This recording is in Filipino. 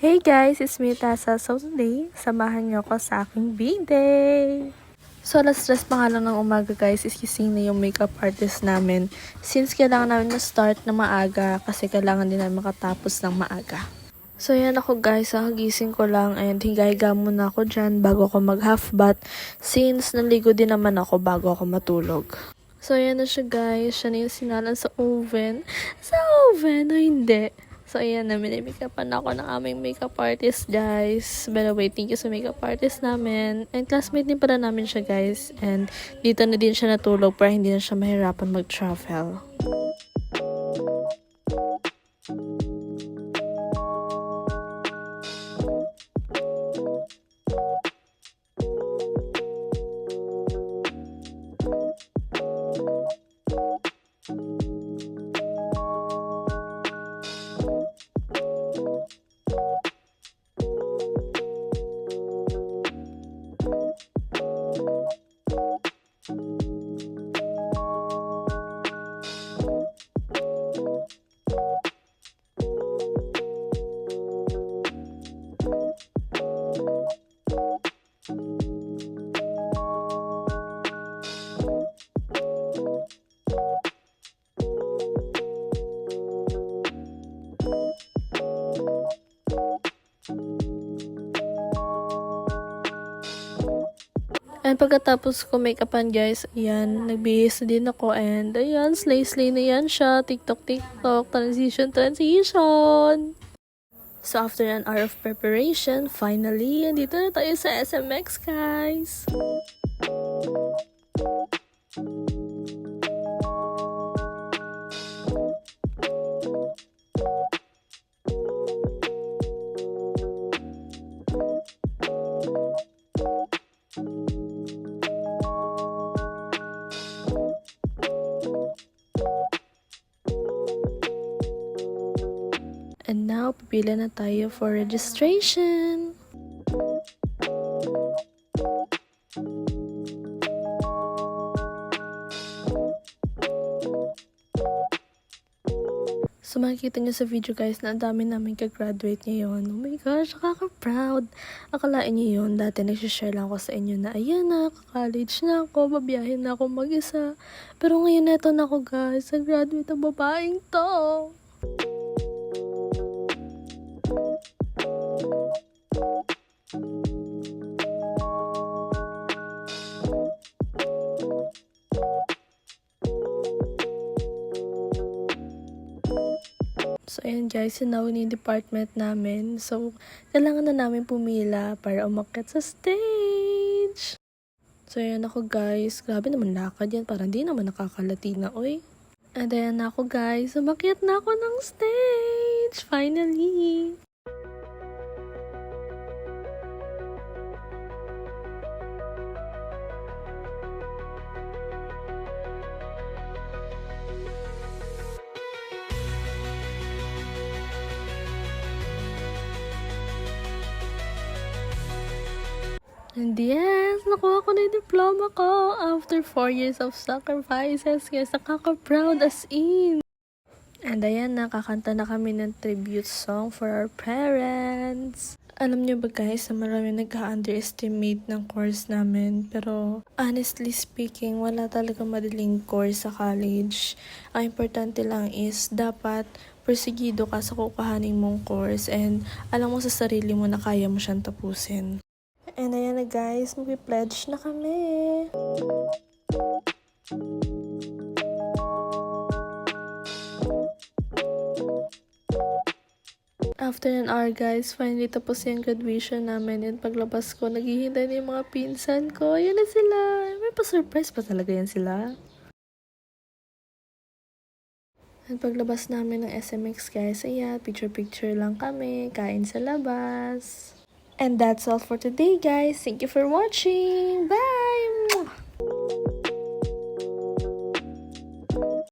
Hey guys, it's me Tessa. So today, samahan niyo ako sa aking B-day. So alas 3 pa nga lang ng umaga guys, is gising na yung makeup artist namin. Since kailangan namin ma-start na maaga kasi kailangan din namin makatapos ng maaga. So yan ako guys, gising ko lang and higa-higa muna ako dyan bago ako mag-half bath since naligo din naman ako bago ako matulog. So yan na siya guys, siya na yung sinalan sa oven. Sa oven o hindi? So, ayan na, minimake-upan ako ng aming makeup artist, guys. By the way, thank you sa makeup artist namin. And classmate din pala namin siya, guys. And dito na din siya natulog para hindi na siya mahirapan mag-travel. And pagkatapos ko make-upan guys, ayan, nagbihis na din ako and ayan, slay na yan siya, TikTok, transition. So after an hour of preparation, finally, andito na tayo sa SMX guys. And now, pipila na tayo for registration. So makikita nyo sa video guys na ang dami namin ka-graduate ngayon. Oh my gosh, nakaka-proud. Akalain nyo yun, dati nagsishare lang ako sa inyo na ayan na, college na ako, babiyahin na ako mag-isa. Pero ngayon eto na ako guys, nag-graduate ang babaeng to. So, ayan guys, yun na yung department namin. So, kailangan na namin pumila para umakyat sa stage. So, ayan ako guys. Grabe naman lakad yan. Parang di naman nakakalatina, oy. And ayan na ako guys. Umakyat na ako ng stage. Finally. And yes, nakuha ko na yung diploma ko after 4 years of sacrifices. Yes, nakaka-proud as in. And ayan, nakakanta na kami ng tribute song for our parents. Alam niyo ba guys, na marami nagka-underestimate ng course namin. Pero honestly speaking, wala talaga madaling course sa college. Ang importante lang is dapat persigido ka sa kukuhanin mong course and alam mo sa sarili mo na kaya mo siyang tapusin. And ayan na guys, mag-pledge na kami. After an hour guys, finally tapos yung graduation namin. And paglabas ko, naghihintay na yung mga pinsan ko. Ayan na sila. May pa-surprise pa talaga yan sila. And paglabas namin ng SMX guys, ayan, picture-picture lang kami. Kain sa labas. And that's all for today guys. Thank you for watching. Bye!